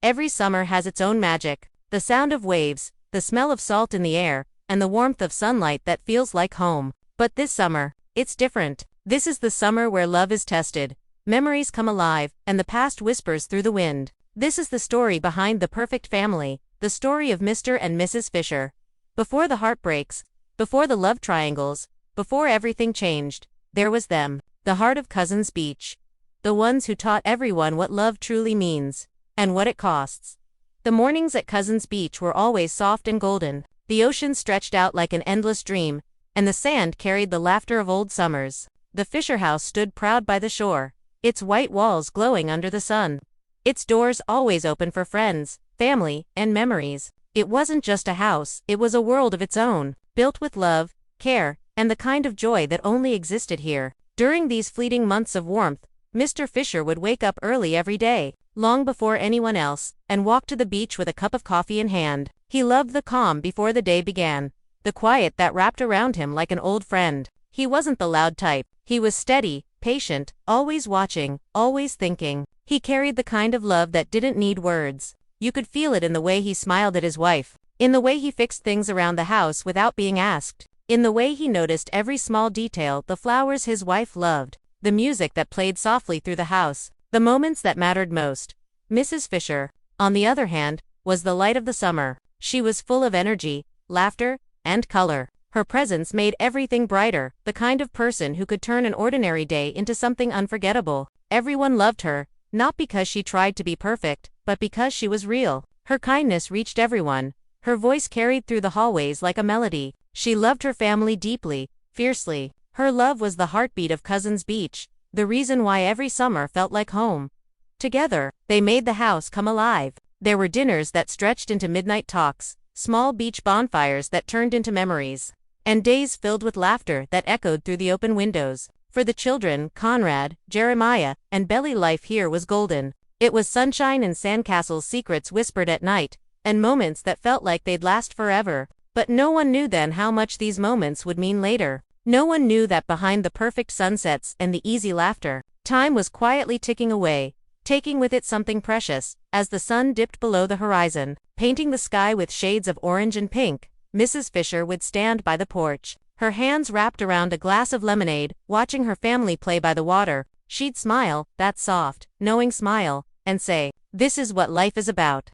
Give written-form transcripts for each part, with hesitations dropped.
Every summer has its own magic. The sound of waves, the smell of salt in the air, and the warmth of sunlight that feels like home. But this summer, it's different. This is the summer where love is tested, memories come alive, and the past whispers through the wind. This is the story behind The Perfect Family, the story of Mr. and Mrs. Fisher. Before the heartbreaks, before the love triangles, before everything changed, there was them, the heart of Cousins Beach. The ones who taught everyone what love truly means, and what it costs. The mornings at Cousins Beach were always soft and golden. The ocean stretched out like an endless dream, and the sand carried the laughter of old summers. The Fisher house stood proud by the shore, its white walls glowing under the sun. Its doors always open for friends, family, and memories. It wasn't just a house, it was a world of its own, built with love, care, and the kind of joy that only existed here. During these fleeting months of warmth, Mr. Fisher would wake up early every day, long before anyone else, and walk to the beach with a cup of coffee in hand. He loved the calm before the day began, the quiet that wrapped around him like an old friend. He wasn't the loud type. He was steady, patient, always watching, always thinking. He carried the kind of love that didn't need words. You could feel it in the way he smiled at his wife, in the way he fixed things around the house without being asked, in the way he noticed every small detail, the flowers his wife loved, the music that played softly through the house, the moments that mattered most. Mrs. Fisher, on the other hand, was the light of the summer. She was full of energy, laughter, and color. Her presence made everything brighter, the kind of person who could turn an ordinary day into something unforgettable. Everyone loved her, not because she tried to be perfect, but because she was real. Her kindness reached everyone. Her voice carried through the hallways like a melody. She loved her family deeply, fiercely. Her love was the heartbeat of Cousins Beach, the reason why every summer felt like home. Together, they made the house come alive. There were dinners that stretched into midnight talks, small beach bonfires that turned into memories, and days filled with laughter that echoed through the open windows. For the children, Conrad, Jeremiah, and Belly, life here was golden. It was sunshine and sandcastles, secrets whispered at night, and moments that felt like they'd last forever. But no one knew then how much these moments would mean later. No one knew that behind the perfect sunsets and the easy laughter, time was quietly ticking away, taking with it something precious. As the sun dipped below the horizon, painting the sky with shades of orange and pink, Mrs. Fisher would stand by the porch, her hands wrapped around a glass of lemonade, watching her family play by the water. She'd smile, that soft, knowing smile, and say, "This is what life is about."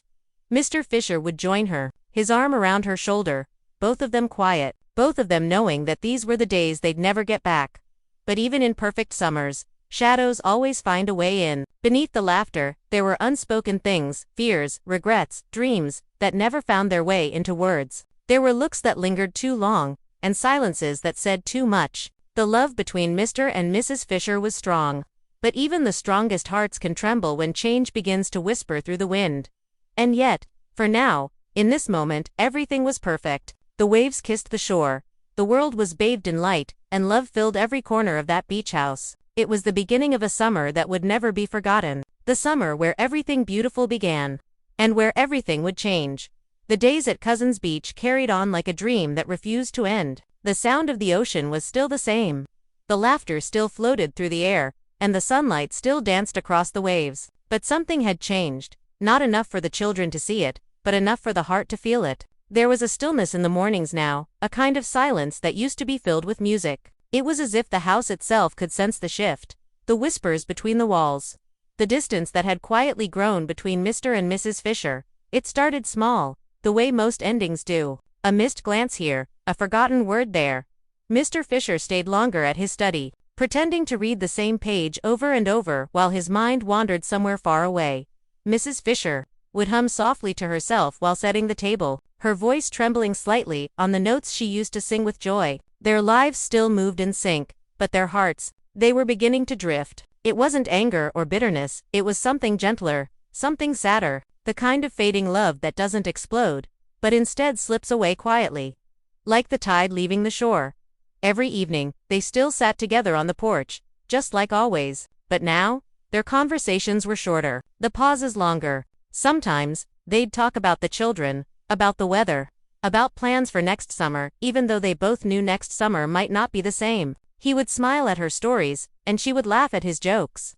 Mr. Fisher would join her, his arm around her shoulder, both of them quiet, both of them knowing that these were the days they'd never get back. But even in perfect summers, shadows always find a way in. Beneath the laughter, there were unspoken things, fears, regrets, dreams, that never found their way into words. There were looks that lingered too long, and silences that said too much. The love between Mr. and Mrs. Fisher was strong. But even the strongest hearts can tremble when change begins to whisper through the wind. And yet, for now, in this moment, everything was perfect. The waves kissed the shore, the world was bathed in light, and love filled every corner of that beach house. It was the beginning of a summer that would never be forgotten. The summer where everything beautiful began, and where everything would change. The days at Cousins Beach carried on like a dream that refused to end. The sound of the ocean was still the same. The laughter still floated through the air, and the sunlight still danced across the waves. But something had changed, not enough for the children to see it, but enough for the heart to feel it. There was a stillness in the mornings now, a kind of silence that used to be filled with music. It was as if the house itself could sense the shift, the whispers between the walls, the distance that had quietly grown between Mr. and Mrs. Fisher. It started small, the way most endings do. A missed glance here, a forgotten word there. Mr. Fisher stayed longer at his study, pretending to read the same page over and over while his mind wandered somewhere far away. Mrs. Fisher would hum softly to herself while setting the table, her voice trembling slightly on the notes she used to sing with joy. Their lives still moved in sync, but their hearts, they were beginning to drift. It wasn't anger or bitterness, it was something gentler, something sadder, the kind of fading love that doesn't explode, but instead slips away quietly, like the tide leaving the shore. Every evening, they still sat together on the porch, just like always, but now, their conversations were shorter, the pauses longer. Sometimes, they'd talk about the children, about the weather, about plans for next summer, even though they both knew next summer might not be the same. He would smile at her stories, and she would laugh at his jokes.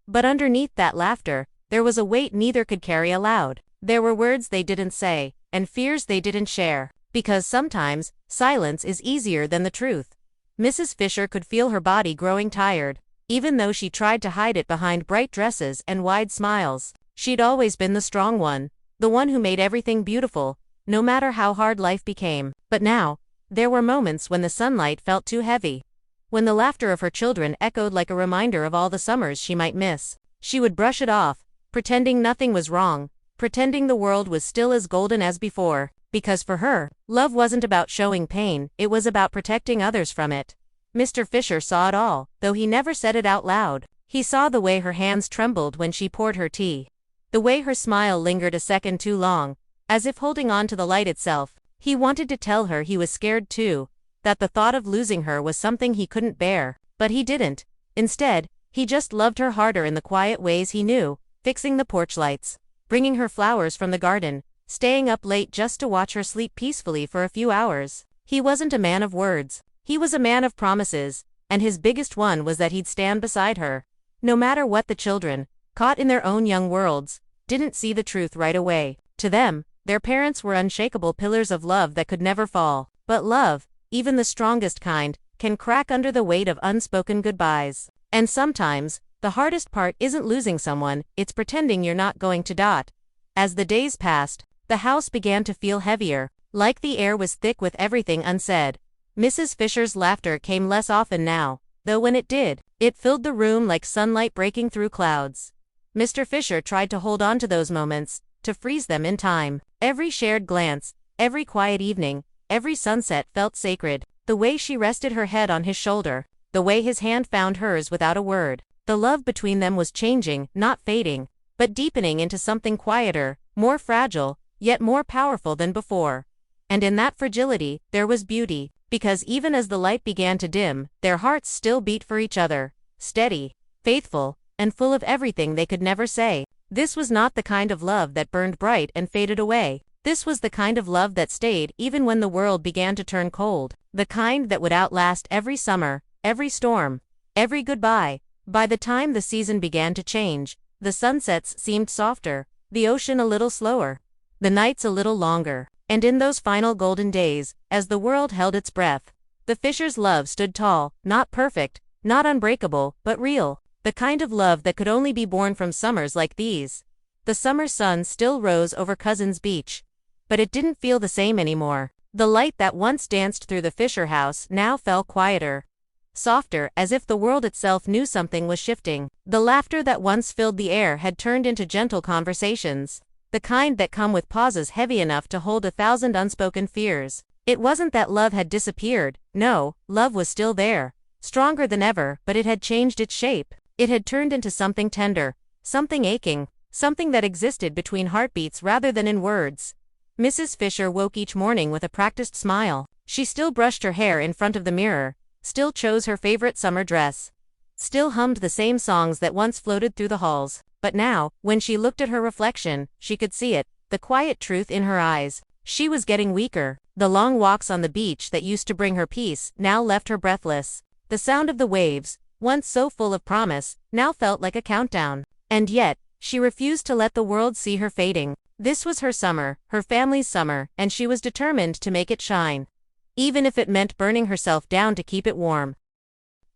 But underneath that laughter, there was a weight neither could carry aloud. There were words they didn't say, and fears they didn't share, because sometimes, silence is easier than the truth. Mrs. Fisher could feel her body growing tired, even though she tried to hide it behind bright dresses and wide smiles. She'd always been the strong one, the one who made everything beautiful, no matter how hard life became. But now, there were moments when the sunlight felt too heavy. When the laughter of her children echoed like a reminder of all the summers she might miss. She would brush it off, pretending nothing was wrong, pretending the world was still as golden as before, because for her, love wasn't about showing pain, it was about protecting others from it. Mr. Fisher saw it all, though he never said it out loud. He saw the way her hands trembled when she poured her tea. The way her smile lingered a second too long, as if holding on to the light itself. He wanted to tell her he was scared too, that the thought of losing her was something he couldn't bear, but he didn't. Instead, he just loved her harder in the quiet ways he knew, fixing the porch lights, bringing her flowers from the garden, staying up late just to watch her sleep peacefully for a few hours. He wasn't a man of words. He was a man of promises, and his biggest one was that he'd stand beside her. No matter what. The children, caught in their own young worlds, didn't see the truth right away. To them, their parents were unshakable pillars of love that could never fall. But love, even the strongest kind, can crack under the weight of unspoken goodbyes. And sometimes, the hardest part isn't losing someone, it's pretending you're not going to. As the days passed, the house began to feel heavier, like the air was thick with everything unsaid. Mrs. Fisher's laughter came less often now, though when it did, it filled the room like sunlight breaking through clouds. Mr. Fisher tried to hold on to those moments, to freeze them in time. Every shared glance, every quiet evening, every sunset felt sacred. The way she rested her head on his shoulder, the way his hand found hers without a word. The love between them was changing, not fading, but deepening into something quieter, more fragile, yet more powerful than before. And in that fragility, there was beauty, because even as the light began to dim, their hearts still beat for each other, steady, faithful, and full of everything they could never say. This was not the kind of love that burned bright and faded away. This was the kind of love that stayed even when the world began to turn cold. The kind that would outlast every summer, every storm, every goodbye. By the time the season began to change, the sunsets seemed softer, the ocean a little slower, the nights a little longer. And in those final golden days, as the world held its breath, the Fishers' love stood tall, not perfect, not unbreakable, but real. The kind of love that could only be born from summers like these. The summer sun still rose over Cousins Beach, but it didn't feel the same anymore. The light that once danced through the Fisher house now fell quieter, softer, as if the world itself knew something was shifting. The laughter that once filled the air had turned into gentle conversations, the kind that come with pauses heavy enough to hold 1,000 unspoken fears. It wasn't that love had disappeared. No, love was still there, stronger than ever, but it had changed its shape. It had turned into something tender, something aching, something that existed between heartbeats rather than in words. Mrs. Fisher woke each morning with a practiced smile. She still brushed her hair in front of the mirror, still chose her favorite summer dress, still hummed the same songs that once floated through the halls. But now, when she looked at her reflection, she could see it, the quiet truth in her eyes. She was getting weaker. The long walks on the beach that used to bring her peace now left her breathless. The sound of the waves, once so full of promise, now felt like a countdown. And yet, she refused to let the world see her fading. This was her summer, her family's summer, and she was determined to make it shine, even if it meant burning herself down to keep it warm.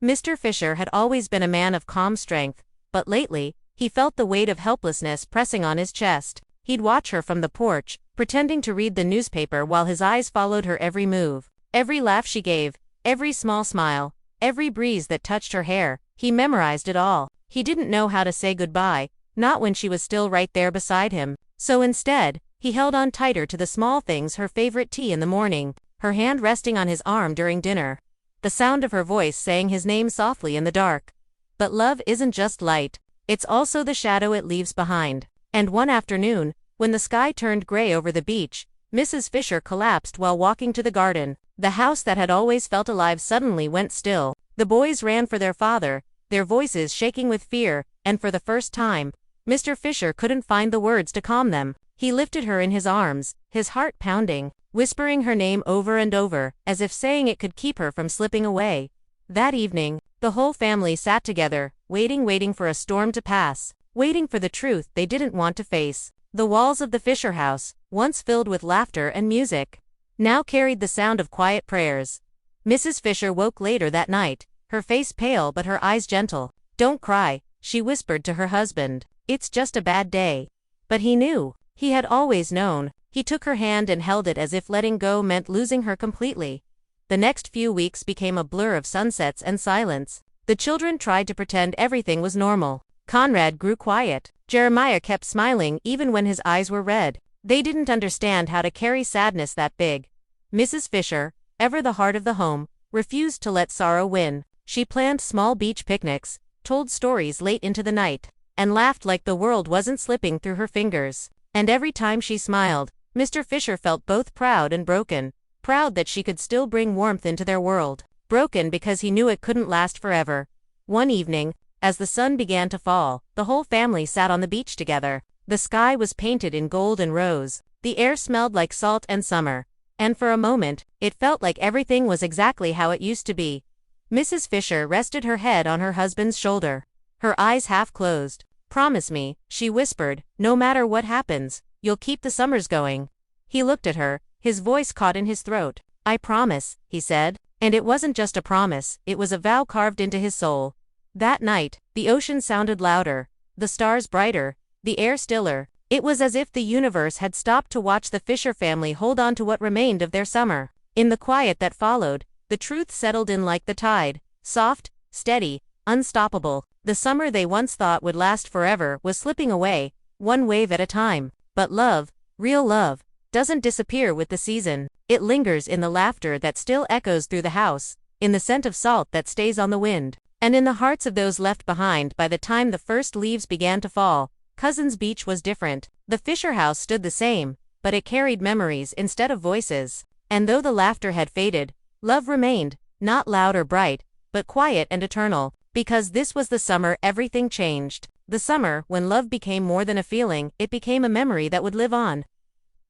Mr. Fisher had always been a man of calm strength, but lately, he felt the weight of helplessness pressing on his chest. He'd watch her from the porch, pretending to read the newspaper while his eyes followed her every move, every laugh she gave, every small smile, every breeze that touched her hair. He memorized it all. He didn't know how to say goodbye, not when she was still right there beside him. So instead, he held on tighter to the small things: her favorite tea in the morning, her hand resting on his arm during dinner, the sound of her voice saying his name softly in the dark. But love isn't just light. It's also the shadow it leaves behind. And one afternoon, when the sky turned gray over the beach, Mrs. Fisher collapsed while walking to the garden. The house that had always felt alive suddenly went still. The boys ran for their father, their voices shaking with fear, and for the first time, Mr. Fisher couldn't find the words to calm them. He lifted her in his arms, his heart pounding, whispering her name over and over, as if saying it could keep her from slipping away. That evening, the whole family sat together, waiting for a storm to pass. waiting for the truth they didn't want to face. The walls of the Fisher house, once filled with laughter and music, now carried the sound of quiet prayers. Mrs. Fisher woke later that night, her face pale but her eyes gentle. "Don't cry," she whispered to her husband. "It's just a bad day." But he knew. He had always known. He took her hand and held it as if letting go meant losing her completely. The next few weeks became a blur of sunsets and silence. The children tried to pretend everything was normal. Conrad grew quiet. Jeremiah kept smiling even when his eyes were red. They didn't understand how to carry sadness that big. Mrs. Fisher, ever the heart of the home, refused to let sorrow win. She planned small beach picnics, told stories late into the night, and laughed like the world wasn't slipping through her fingers. And every time she smiled, Mr. Fisher felt both proud and broken. Proud that she could still bring warmth into their world. Broken because he knew it couldn't last forever. One evening, as the sun began to fall, the whole family sat on the beach together. The sky was painted in gold and rose. The air smelled like salt and summer. And for a moment, it felt like everything was exactly how it used to be. Mrs. Fisher rested her head on her husband's shoulder, her eyes half closed. "Promise me," she whispered, "no matter what happens, you'll keep the summers going." He looked at her, his voice caught in his throat. "I promise," he said. And it wasn't just a promise, it was a vow carved into his soul. That night, the ocean sounded louder, the stars brighter, the air stiller. It was as if the universe had stopped to watch the Fisher family hold on to what remained of their summer. In the quiet that followed, the truth settled in like the tide, soft, steady, unstoppable. The summer they once thought would last forever was slipping away, one wave at a time. But love, real love, doesn't disappear with the season. It lingers in the laughter that still echoes through the house, in the scent of salt that stays on the wind, and in the hearts of those left behind by the time the first leaves began to fall. Cousins Beach was different. The Fisher house stood the same, but it carried memories instead of voices. And though the laughter had faded, love remained, not loud or bright, but quiet and eternal. Because this was the summer everything changed. The summer when love became more than a feeling, it became a memory that would live on,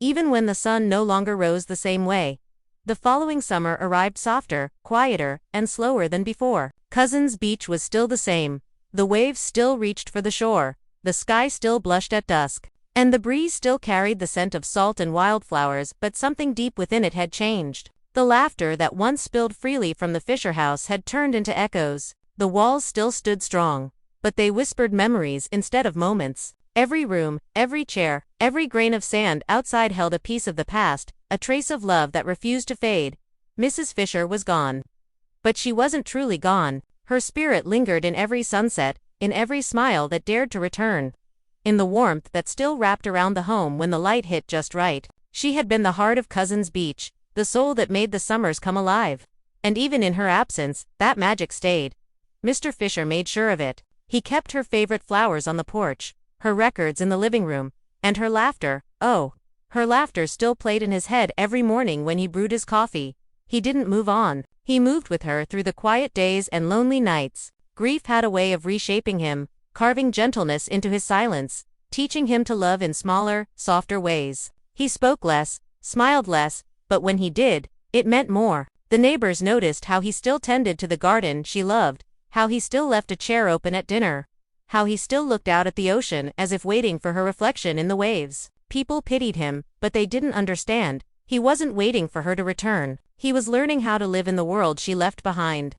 even when the sun no longer rose the same way. The following summer arrived softer, quieter, and slower than before. Cousins Beach was still the same. The waves still reached for the shore, the sky still blushed at dusk, and the breeze still carried the scent of salt and wildflowers, but something deep within it had changed. The laughter that once spilled freely from the Fisher house had turned into echoes. The walls still stood strong, but they whispered memories instead of moments. Every room, every chair, every grain of sand outside held a piece of the past, a trace of love that refused to fade. Mrs. Fisher was gone. But she wasn't truly gone. Her spirit lingered in every sunset, in every smile that dared to return, in the warmth that still wrapped around the home when the light hit just right. She had been the heart of Cousins Beach, the soul that made the summers come alive. And even in her absence, that magic stayed. Mr. Fisher made sure of it. He kept her favorite flowers on the porch, her records in the living room, and her laughter. Oh, her laughter still played in his head every morning when he brewed his coffee. He didn't move on. He moved with her through the quiet days and lonely nights. Grief had a way of reshaping him, carving gentleness into his silence, teaching him to love in smaller, softer ways. He spoke less, smiled less, but when he did, it meant more. The neighbors noticed how he still tended to the garden she loved, how he still left a chair open at dinner, how he still looked out at the ocean as if waiting for her reflection in the waves. People pitied him, but they didn't understand. He wasn't waiting for her to return. He was learning how to live in the world she left behind,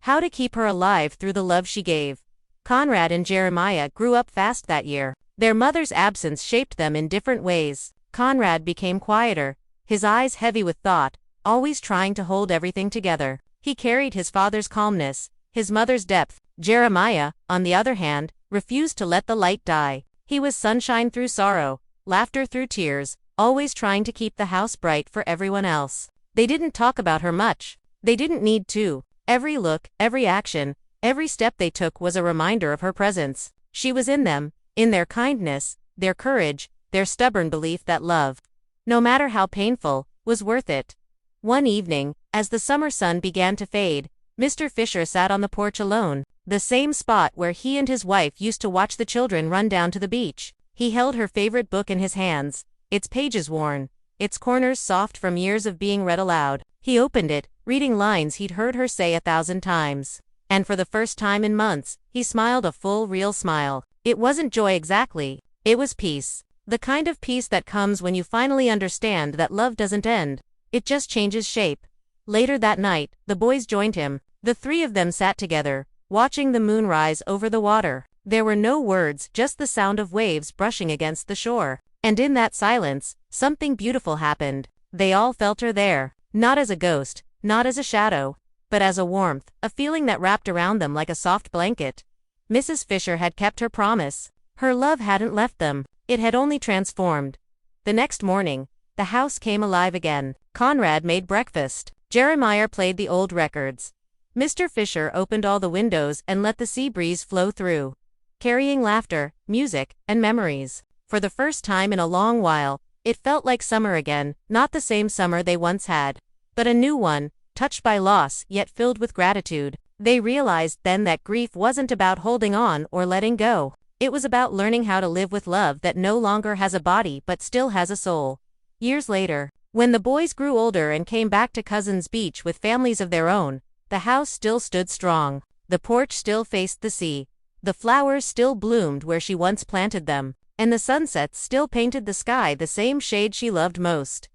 how to keep her alive through the love she gave. Conrad and Jeremiah grew up fast that year. Their mother's absence shaped them in different ways. Conrad became quieter, his eyes heavy with thought, always trying to hold everything together. He carried his father's calmness, his mother's depth. Jeremiah, on the other hand, refused to let the light die. He was sunshine through sorrow, laughter through tears, always trying to keep the house bright for everyone else. They didn't talk about her much. They didn't need to. Every look, every action, every step they took was a reminder of her presence. She was in them, in their kindness, their courage, their stubborn belief that love, no matter how painful, was worth it. One evening, as the summer sun began to fade, Mr. Fisher sat on the porch alone, the same spot where he and his wife used to watch the children run down to the beach. He held her favorite book in his hands, its pages worn, its corners soft from years of being read aloud. He opened it, reading lines he'd heard her say 1,000 times. And for the first time in months, he smiled a full, real smile. It wasn't joy exactly. It was peace. The kind of peace that comes when you finally understand that love doesn't end. It just changes shape. Later that night, the boys joined him. The three of them sat together, watching the moon rise over the water. There were no words, just the sound of waves brushing against the shore. And in that silence, something beautiful happened. They all felt her there. Not as a ghost, not as a shadow, but as a warmth, a feeling that wrapped around them like a soft blanket. Mrs. Fisher had kept her promise. Her love hadn't left them. It had only transformed. The next morning, the house came alive again. Conrad made breakfast. Jeremiah played the old records. Mr. Fisher opened all the windows and let the sea breeze flow through, carrying laughter, music, and memories. For the first time in a long while, it felt like summer again, not the same summer they once had, but a new one, touched by loss yet filled with gratitude. They realized then that grief wasn't about holding on or letting go. It was about learning how to live with love that no longer has a body but still has a soul. Years later, when the boys grew older and came back to Cousins Beach with families of their own, the house still stood strong. The porch still faced the sea. The flowers still bloomed where she once planted them, and the sunsets still painted the sky the same shade she loved most.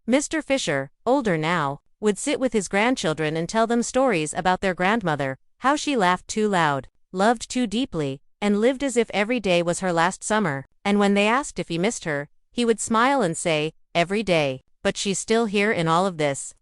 Mr. Fisher, older now, would sit with his grandchildren and tell them stories about their grandmother, how she laughed too loud, loved too deeply, and lived as if every day was her last summer. And when they asked if he missed her, he would smile and say, "Every day, but she's still here in all of this."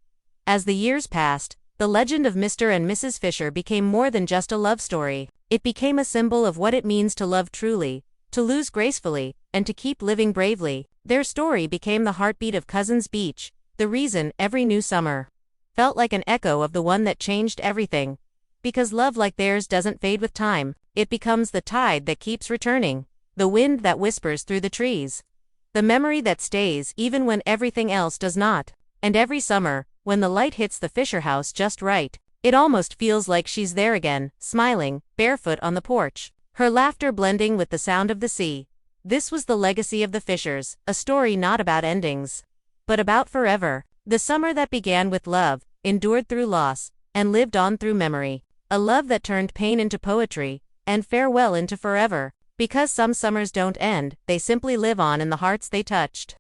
As the years passed, the legend of Mr. and Mrs. Fisher became more than just a love story. It became a symbol of what it means to love truly, to lose gracefully, and to keep living bravely. Their story became the heartbeat of Cousins Beach, the reason every new summer felt like an echo of the one that changed everything. Because love like theirs doesn't fade with time, it becomes the tide that keeps returning, the wind that whispers through the trees, the memory that stays even when everything else does not. And every summer, when the light hits the Fisher house just right, it almost feels like she's there again, smiling, barefoot on the porch, her laughter blending with the sound of the sea. This was the legacy of the Fishers, a story not about endings, but about forever. The summer that began with love, endured through loss, and lived on through memory. A love that turned pain into poetry, and farewell into forever. Because some summers don't end, they simply live on in the hearts they touched.